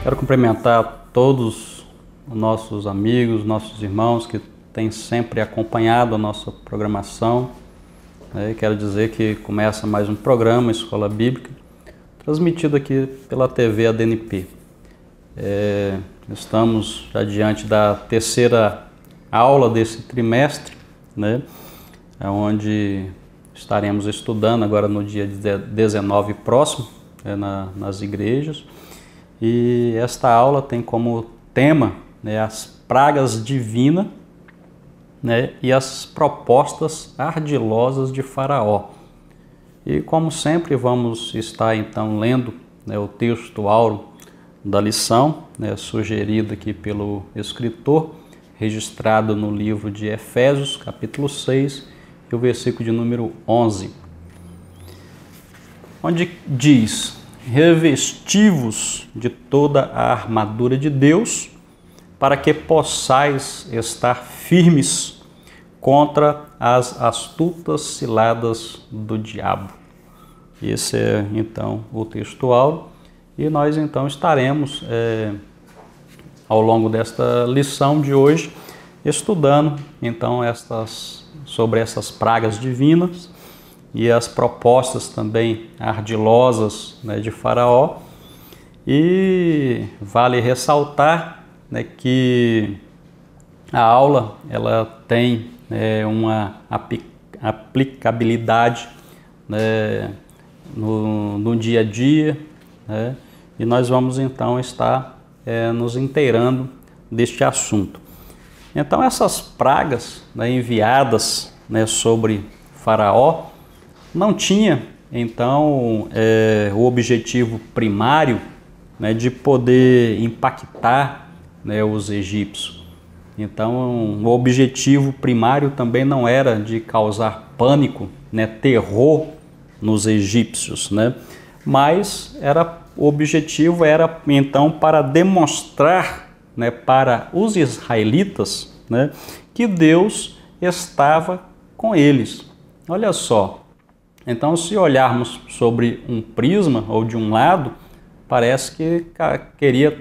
Quero cumprimentar todos os nossos amigos, nossos irmãos que têm sempre acompanhado a nossa programação. Quero dizer que começa mais um programa Escola Bíblica, transmitido aqui pela TV ADNP. Estamos já diante da terceira aula desse trimestre, onde estaremos estudando agora no dia 19 próximo, nas igrejas. E esta aula tem como tema as pragas divinas e as propostas ardilosas de Faraó. E como sempre vamos estar então lendo o texto áureo da lição, sugerido aqui pelo escritor, registrado no livro de Efésios, capítulo 6, e o versículo de número 11, onde diz: revesti-vos de toda a armadura de Deus, para que possais estar firmes contra as astutas ciladas do diabo. Esse é então o texto áureo, e nós então estaremos ao longo desta lição de hoje estudando então sobre essas pragas divinas e as propostas também ardilosas de Faraó. E vale ressaltar que a aula ela tem uma aplicabilidade no dia a dia, e nós vamos então estar nos inteirando deste assunto. Então essas pragas enviadas sobre Faraó não tinha, então, o objetivo primário de poder impactar os egípcios. Então, o objetivo primário também não era de causar pânico, terror nos egípcios, mas o objetivo era, então, para demonstrar para os israelitas que Deus estava com eles. Olha só. Então, se olharmos sobre um prisma ou de um lado, parece que queria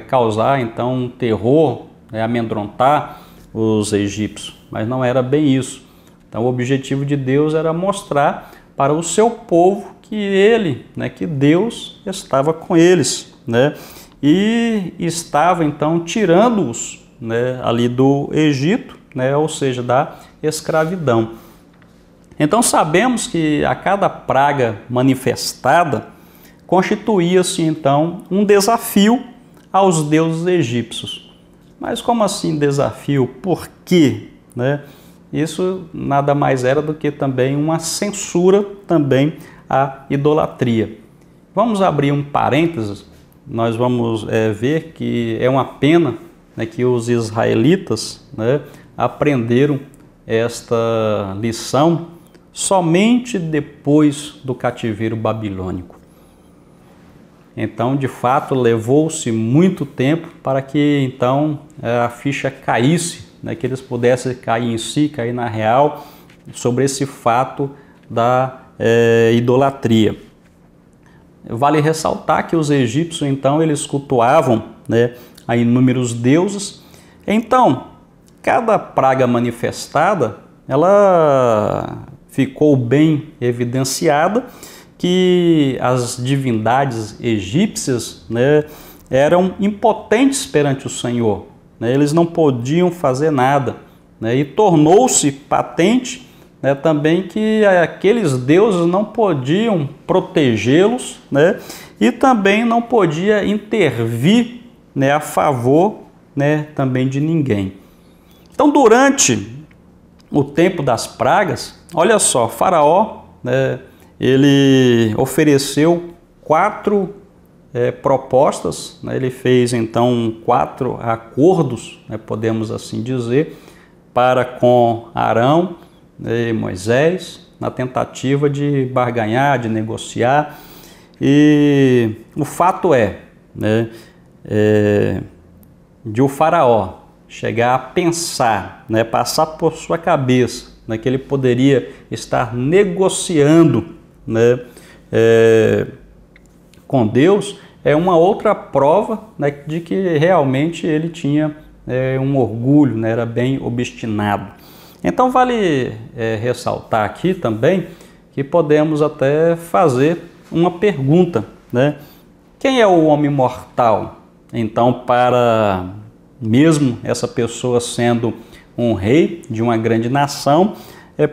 causar então um terror, amedrontar os egípcios, mas não era bem isso. Então, o objetivo de Deus era mostrar para o seu povo que ele, que Deus estava com eles, e estava então tirando-os ali do Egito, ou seja, da escravidão. Então sabemos que a cada praga manifestada constituía-se então um desafio aos deuses egípcios. Mas como assim desafio? Por quê? Isso nada mais era do que também uma censura também à idolatria. Vamos abrir um parênteses, nós vamos ver que é uma pena que os israelitas aprenderam esta lição somente depois do cativeiro babilônico. Então, de fato, levou-se muito tempo para que então a ficha caísse, que eles pudessem cair em si, cair na real, sobre esse fato da idolatria. Vale ressaltar que os egípcios então eles cultuavam a inúmeros deuses. Então, cada praga manifestada, ela ficou bem evidenciada que as divindades egípcias eram impotentes perante o Senhor. Eles não podiam fazer nada. E tornou-se patente também que aqueles deuses não podiam protegê-los, e também não podia intervir a favor também de ninguém. Então, durante o tempo das pragas, olha só, Faraó, ele ofereceu 4 propostas, ele fez então 4 acordos, podemos assim dizer, para com Arão e Moisés, na tentativa de barganhar, de negociar. E o fato de o Faraó chegar a pensar, passar por sua cabeça, que ele poderia estar negociando com Deus, é uma outra prova, né, de que realmente ele tinha um orgulho, né, era bem obstinado. Então vale ressaltar aqui também que podemos até fazer uma pergunta, né? Quem é o homem mortal? Então, para mesmo essa pessoa sendo um rei de uma grande nação,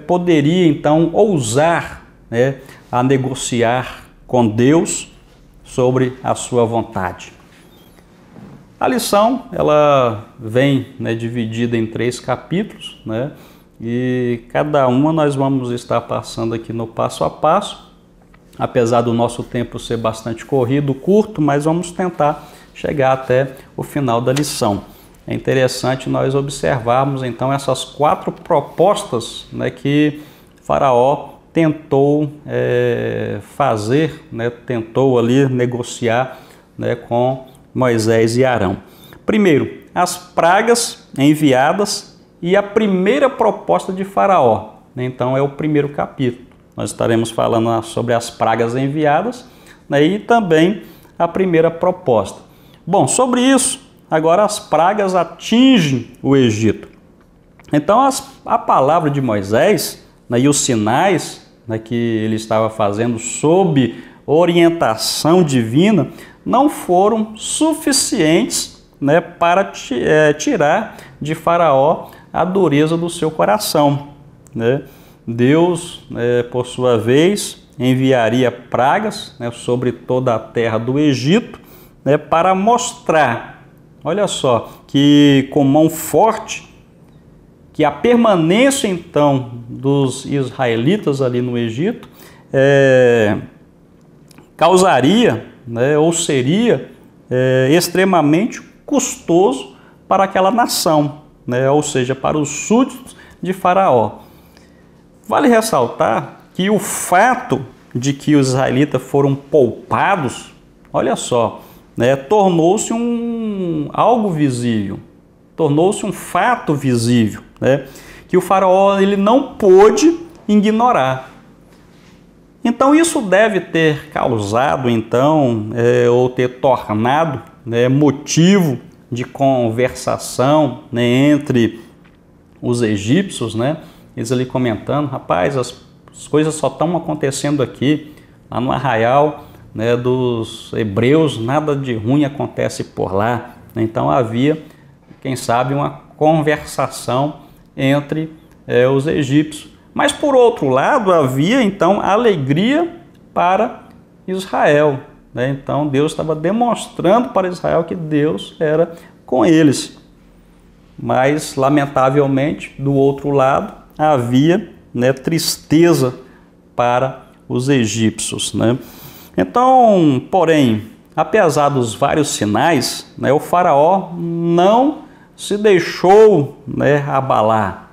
poderia então ousar, né, a negociar com Deus sobre a sua vontade. A lição ela vem, né, dividida em 3 capítulos, né, e cada uma nós vamos estar passando aqui no passo a passo, apesar do nosso tempo ser bastante corrido, curto, mas vamos tentar chegar até o final da lição. É interessante nós observarmos então essas 4 propostas, né, que Faraó tentou fazer, né, tentou ali negociar, né, com Moisés e Arão. Primeiro, as pragas enviadas e a primeira proposta de Faraó. Então é o primeiro capítulo. Nós estaremos falando sobre as pragas enviadas, né, e também a primeira proposta. Bom, sobre isso, agora as pragas atingem o Egito. Então a palavra de Moisés, né, e os sinais, né, que ele estava fazendo sob orientação divina não foram suficientes, né, para tirar de Faraó a dureza do seu coração, né? Deus, por sua vez, enviaria pragas, né, sobre toda a terra do Egito, né, para mostrar, olha só, que com mão forte, que a permanência então dos israelitas ali no Egito causaria, né, ou seria extremamente custoso para aquela nação, né, ou seja, para os súditos de Faraó. Vale ressaltar que o fato de que os israelitas foram poupados, olha só, né, tornou-se algo visível, tornou-se um fato visível, né, que o Faraó ele não pôde ignorar. Então isso deve ter causado, então, ou ter tornado, né, motivo de conversação, né, entre os egípcios, né, eles ali comentando, rapaz, as coisas só estão acontecendo aqui, lá no arraial, né, dos hebreus, nada de ruim acontece por lá. Então havia, quem sabe, uma conversação entre os egípcios. Mas por outro lado, havia então alegria para Israel, né? Então Deus estava demonstrando para Israel que Deus era com eles. Mas, lamentavelmente, do outro lado, havia, né, tristeza para os egípcios, né? Então, porém, apesar dos vários sinais, né, o faraó não se deixou, né, abalar.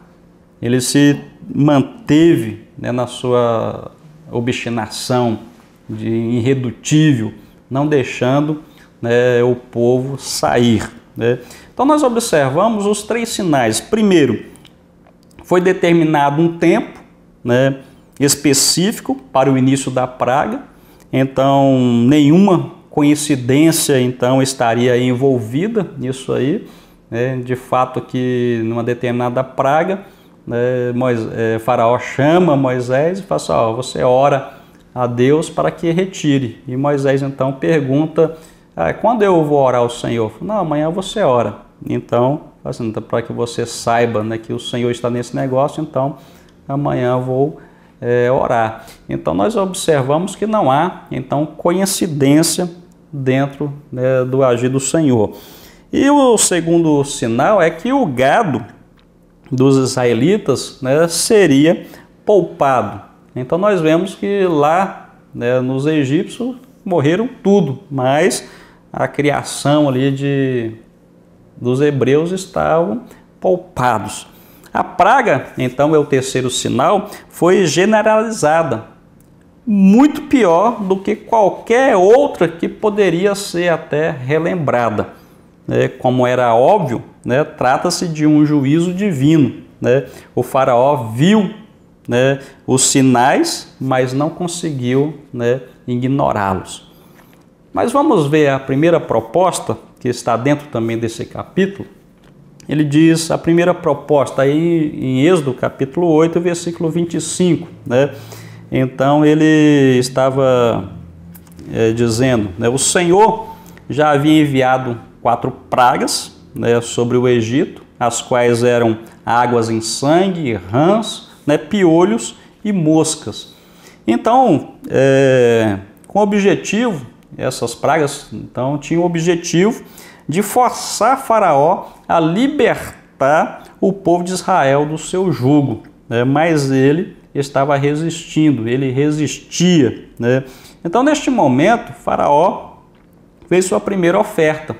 Ele se manteve, né, na sua obstinação de irredutível, não deixando, né, o povo sair, né? Então nós observamos os 3 sinais. Primeiro, foi determinado um tempo, né, específico para o início da praga. Então nenhuma coincidência então estaria envolvida nisso aí, né? De fato que numa determinada praga, Faraó chama Moisés e fala assim, ó, você ora a Deus para que retire. E Moisés então pergunta, quando eu vou orar ao Senhor? Não, amanhã você ora. Então, assim, para que você saiba, né, que o Senhor está nesse negócio, então amanhã eu vou orar. Então nós observamos que não há então coincidência dentro, né, do agir do Senhor. E o segundo sinal é que o gado dos israelitas, né, seria poupado. Então nós vemos que lá, né, nos egípcios morreram tudo, mas a criação ali dos hebreus estavam poupados. A praga, então, é o terceiro sinal, foi generalizada, muito pior do que qualquer outra que poderia ser até relembrada. Como era óbvio, né, trata-se de um juízo divino, né? O faraó viu, né, os sinais, mas não conseguiu, né, ignorá-los. Mas vamos ver a primeira proposta, que está dentro também desse capítulo. Ele diz, a primeira proposta aí em Êxodo capítulo 8, versículo 25, né? Então ele estava dizendo, né, o Senhor já havia enviado 4 pragas, né, sobre o Egito, as quais eram águas em sangue, rãs, né, piolhos e moscas. Então, com o objetivo, essas pragas então tinham o objetivo de forçar Faraó a libertar o povo de Israel do seu jugo, né? Mas ele estava resistindo, ele resistia, né? Então, neste momento, Faraó fez sua primeira oferta.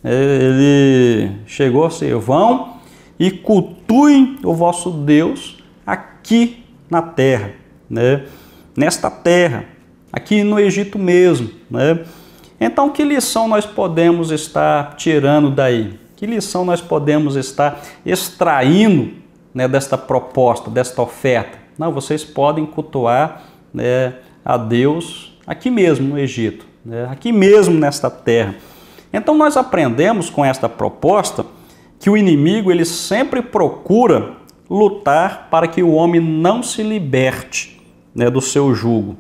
Ele chegou a dizer, vão e cultuem o vosso Deus aqui na terra, né? Nesta terra, aqui no Egito mesmo, né? Então, que lição nós podemos estar tirando daí? Que lição nós podemos estar extraindo, né, desta proposta, desta oferta? Não, vocês podem cultuar, né, a Deus aqui mesmo no Egito, né, aqui mesmo nesta terra. Então, nós aprendemos com esta proposta que o inimigo ele sempre procura lutar para que o homem não se liberte, né, do seu jugo.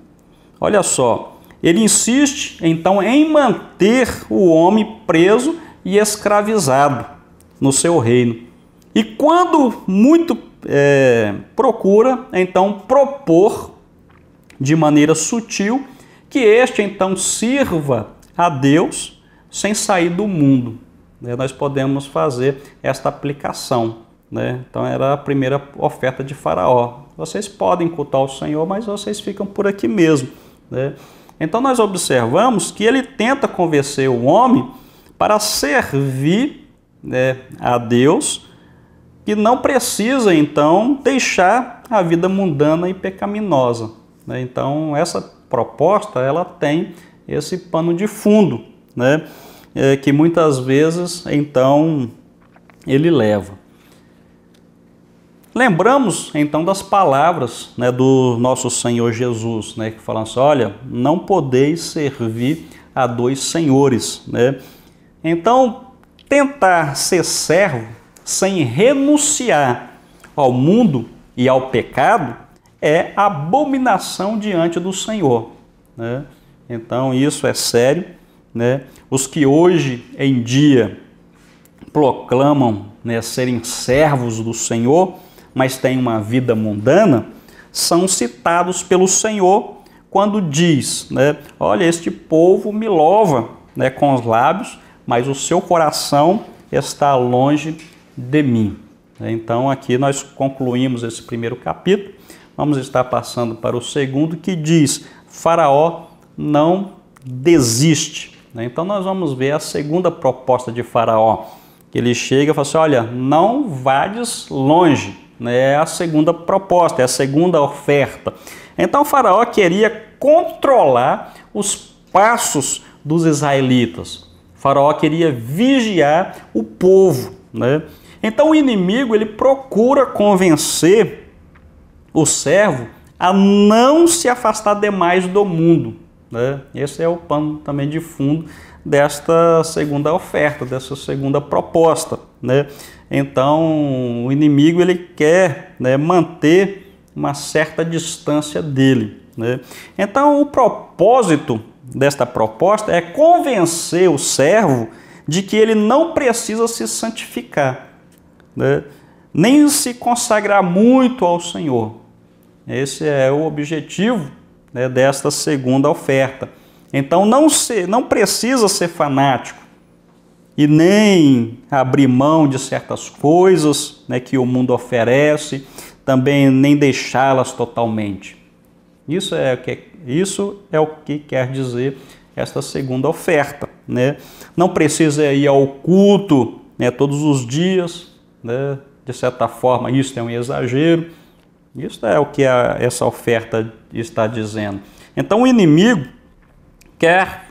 Olha só, ele insiste então em manter o homem preso e escravizado no seu reino. E quando muito procura então propor de maneira sutil que este então sirva a Deus sem sair do mundo. Nós podemos fazer esta aplicação, né? Então era a primeira oferta de Faraó. Vocês podem cultuar o Senhor, mas vocês ficam por aqui mesmo, né? Então nós observamos que ele tenta convencer o homem para servir, né, a Deus, que não precisa então deixar a vida mundana e pecaminosa, né? Então essa proposta ela tem esse pano de fundo, né, que muitas vezes então ele leva. Lembramos então das palavras, né, do nosso Senhor Jesus, né, que falam assim, olha, não podeis servir a 2 senhores, né? Então, tentar ser servo sem renunciar ao mundo e ao pecado é abominação diante do Senhor, né? Então, isso é sério, né? Os que hoje em dia proclamam, né, serem servos do Senhor, mas têm uma vida mundana, são citados pelo Senhor quando diz, né, olha, este povo me louva, né, com os lábios, mas o seu coração está longe de mim. Então aqui nós concluímos esse primeiro capítulo, vamos estar passando para o segundo, que diz, Faraó não desiste. Então nós vamos ver a segunda proposta de Faraó, que ele chega e fala assim, olha, não vades longe. É a segunda proposta, é a segunda oferta. Então Faraó queria controlar os passos dos israelitas. Faraó queria vigiar o povo, né? Então o inimigo ele procura convencer o servo a não se afastar demais do mundo, né? Esse é o pano também de fundo desta segunda oferta, dessa segunda proposta, né? Então o inimigo ele quer, né, manter uma certa distância dele, né? Então o propósito desta proposta é convencer o servo de que ele não precisa se santificar, né, nem se consagrar muito ao Senhor. Esse é o objetivo, né, desta segunda oferta. Então não precisa ser fanático e nem abrir mão de certas coisas, né, que o mundo oferece, também nem deixá-las totalmente. Isso é o que quer dizer esta segunda oferta, né? Não precisa ir ao culto, né, todos os dias, né? De certa forma isso é um exagero. Isso é o que essa oferta está dizendo. Então o inimigo quer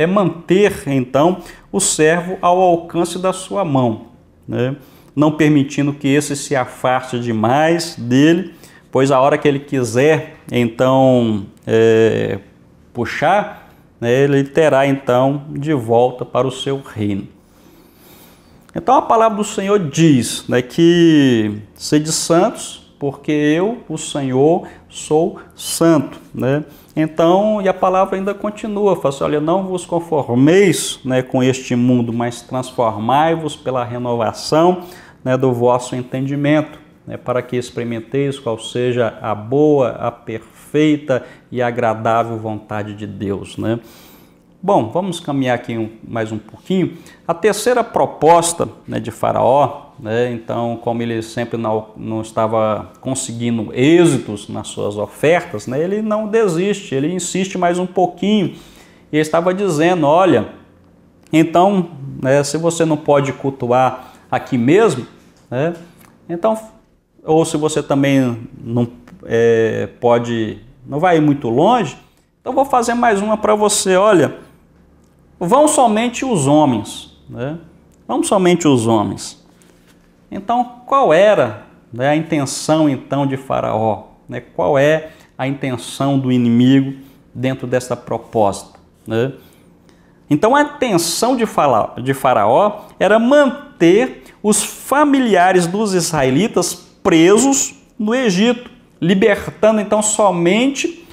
manter então o servo ao alcance da sua mão, né? Não permitindo que esse se afaste demais dele, pois a hora que ele quiser então puxar, né, ele terá então de volta para o seu reino. Então a palavra do Senhor diz, né, que sede santos, porque eu, o Senhor, sou santo, né? Então, e a palavra ainda continua, fala assim, olha, não vos conformeis, né, com este mundo, mas transformai-vos pela renovação, né, do vosso entendimento, né, para que experimenteis qual seja a boa, a perfeita e agradável vontade de Deus, né? Bom, vamos caminhar aqui mais um pouquinho. A terceira proposta, né, de Faraó, né, então, como ele sempre não estava conseguindo êxitos nas suas ofertas, né, ele não desiste, ele insiste mais um pouquinho. Ele estava dizendo, olha, então, né, se você não pode cultuar aqui mesmo, né, então, ou se você também não pode, não vai ir muito longe, então vou fazer mais uma para você, olha, vão somente os homens, né? Vão somente os homens. Então, qual era, né, a intenção então de Faraó? Né? Qual é a intenção do inimigo dentro dessa proposta? Né? Então, a intenção de Faraó era manter os familiares dos israelitas presos no Egito, libertando então somente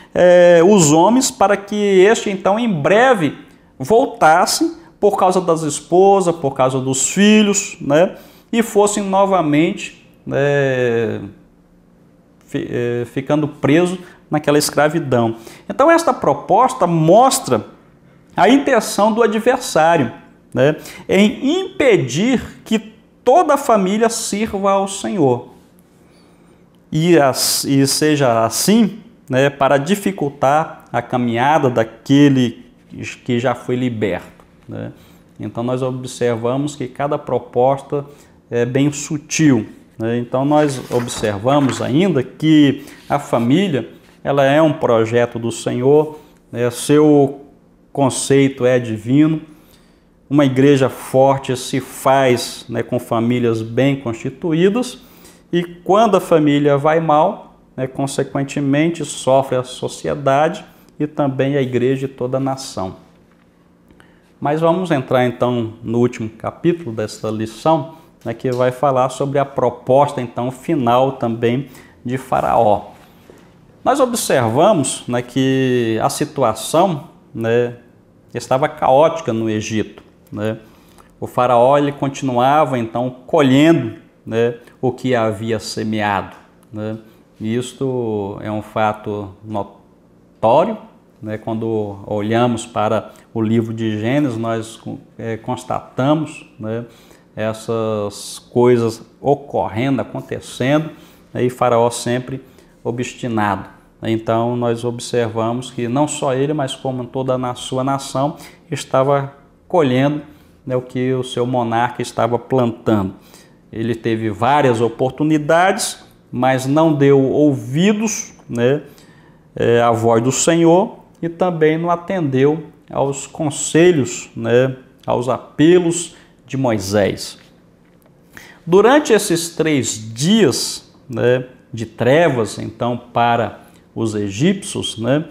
os homens para que este então em breve voltassem por causa das esposas, por causa dos filhos, né, e fossem novamente ficando presos naquela escravidão. Então esta proposta mostra a intenção do adversário, né, em impedir que toda a família sirva ao Senhor. E seja assim, né, para dificultar a caminhada daquele que já foi liberto, né? Então nós observamos que cada proposta é bem sutil, né? Então nós observamos ainda que a família ela é um projeto do Senhor, né? Seu conceito é divino. Uma igreja forte se faz, né, com famílias bem constituídas, e quando a família vai mal, né, consequentemente sofre a sociedade e também a igreja e toda a nação. Mas vamos entrar então no último capítulo dessa lição, né, que vai falar sobre a proposta então final também de Faraó. Nós observamos, né, que a situação, né, estava caótica no Egito, né? O Faraó ele continuava então colhendo, né, o que havia semeado, né? E isto é um fato notório, né? Quando olhamos para o livro de Gênesis, nós constatamos, né, essas coisas ocorrendo, acontecendo, né, e Faraó sempre obstinado. Então nós observamos que não só ele, mas como toda a sua nação estava colhendo, né, o que o seu monarca estava plantando. Ele teve várias oportunidades, mas não deu ouvidos, né, à voz do Senhor, e também não atendeu aos conselhos, né, aos apelos de Moisés. Durante esses 3 dias, né, de trevas, então, para os egípcios, né,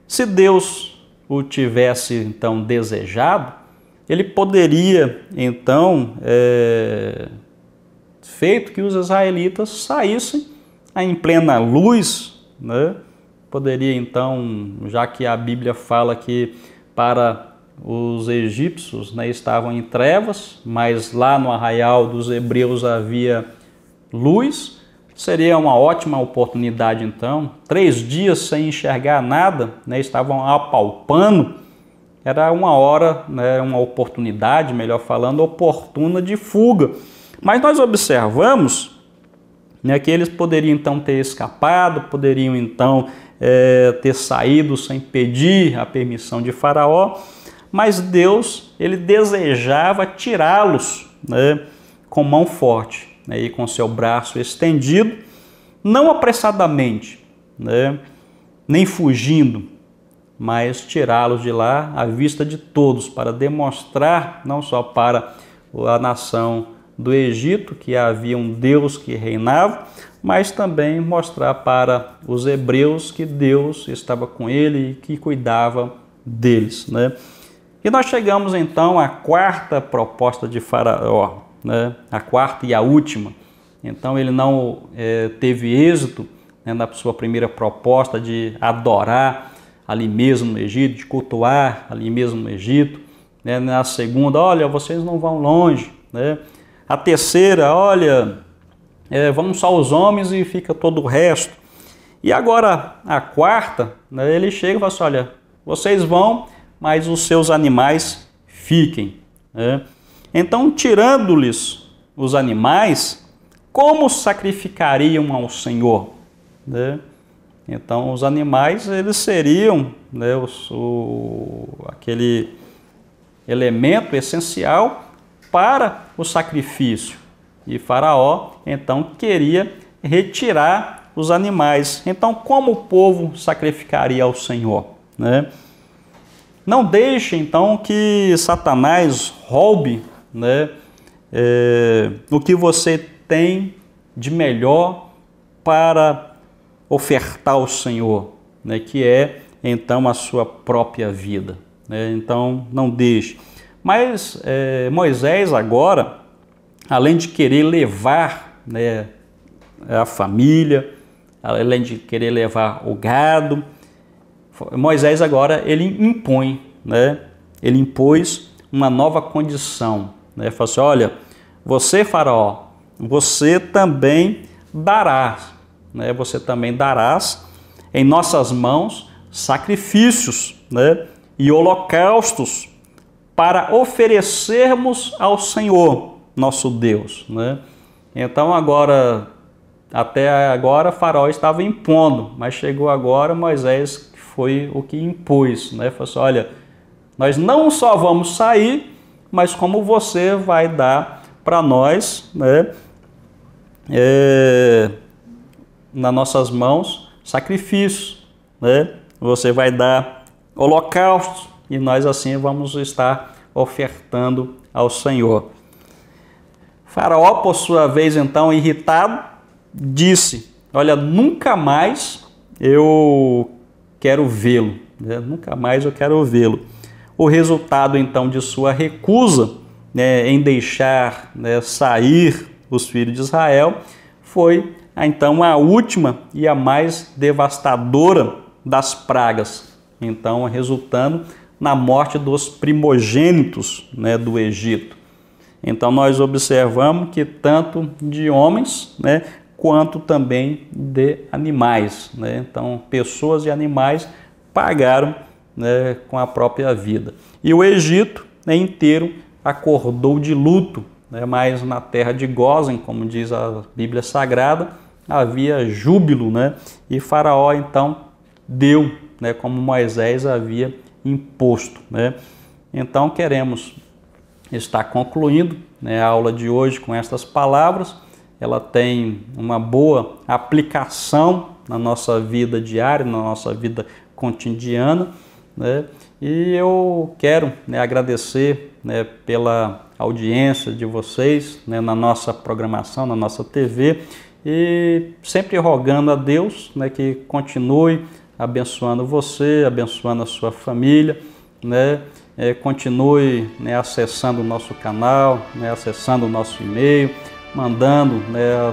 se Deus o tivesse, então, desejado, ele poderia, então, feito que os israelitas saíssem em plena luz, né? Poderia, então, já que a Bíblia fala que para os egípcios, né, estavam em trevas, mas lá no arraial dos hebreus havia luz, seria uma ótima oportunidade, então, 3 dias sem enxergar nada, né, estavam apalpando, era uma hora, né, uma oportunidade, melhor falando, oportuna de fuga. Mas nós observamos, né, que eles poderiam então ter escapado, poderiam então ter saído sem pedir a permissão de Faraó, mas Deus ele desejava tirá-los, né, com mão forte, né, e com seu braço estendido, não apressadamente, né, nem fugindo, mas tirá-los de lá à vista de todos, para demonstrar não só para a nação do Egito que havia um Deus que reinava, mas também mostrar para os hebreus que Deus estava com ele e que cuidava deles, né? E nós chegamos então à quarta proposta de Faraó, né? A quarta e a última. Então ele não teve êxito, né, na sua primeira proposta de adorar ali mesmo no Egito, de cultuar ali mesmo no Egito, né? Na segunda, olha, vocês não vão longe, né? A terceira, olha, vamos só os homens e fica todo o resto. E agora a quarta, né, ele chega e fala assim, olha, vocês vão, mas os seus animais fiquem, né? Então, tirando-lhes os animais, como sacrificariam ao Senhor, né? Então, os animais, eles seriam, né, aquele elemento essencial para o sacrifício. E Faraó, então, queria retirar os animais. Então, como o povo sacrificaria ao Senhor, né? Não deixe, então, que Satanás roube, né, o que você tem de melhor para ofertar ao Senhor, né, que é, então, a sua própria vida, né? Então, não deixe. Mas Moisés agora, além de querer levar, né, a família, além de querer levar o gado, Moisés agora ele impõe, né? Ele impôs uma nova condição, né? Falou assim, olha, você, Faraó, você também darás, né? Você também darás em nossas mãos sacrifícios, né, e holocaustos para oferecermos ao Senhor, nosso Deus, né? Então agora, até agora Faraó estava impondo, mas chegou agora Moisés que foi o que impôs, né? Falou assim, olha, nós não só vamos sair, mas como você vai dar para nós, né, nas nossas mãos sacrifícios, né? Você vai dar holocaustos e nós assim vamos estar ofertando ao Senhor. Faraó, por sua vez, então, irritado, disse, olha, nunca mais eu quero vê-lo, né? Nunca mais eu quero vê-lo. O resultado, então, de sua recusa, né, em deixar, né, sair os filhos de Israel foi, então, a última e a mais devastadora das pragas, então, resultando na morte dos primogênitos, né, do Egito. Então, nós observamos que tanto de homens, né, quanto também de animais, né? Então, pessoas e animais pagaram, né, com a própria vida. E o Egito, né, inteiro acordou de luto, né? Mas na terra de Gósen, como diz a Bíblia Sagrada, havia júbilo, né? E Faraó, então, deu, né, como Moisés havia imposto, né? Então, queremos estar concluindo, né, a aula de hoje com estas palavras. Ela tem uma boa aplicação na nossa vida diária, na nossa vida cotidiana, né? E eu quero, né, agradecer, né, pela audiência de vocês, né, na nossa programação, na nossa TV, e sempre rogando a Deus, né, que continue abençoando você, abençoando a sua família, né? Continue, né, acessando o nosso canal, né, acessando o nosso e-mail, mandando, né,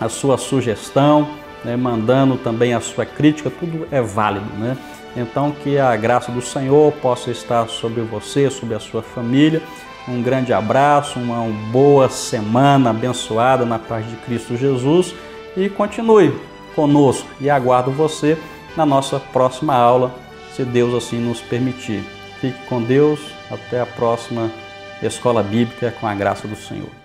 a sua sugestão, né, mandando também a sua crítica, tudo é válido, né? Então, que a graça do Senhor possa estar sobre você, sobre a sua família. Um grande abraço, uma boa semana abençoada na paz de Cristo Jesus e continue conosco e aguardo você na nossa próxima aula, se Deus assim nos permitir. Fique com Deus, até a próxima Escola Bíblica com a graça do Senhor.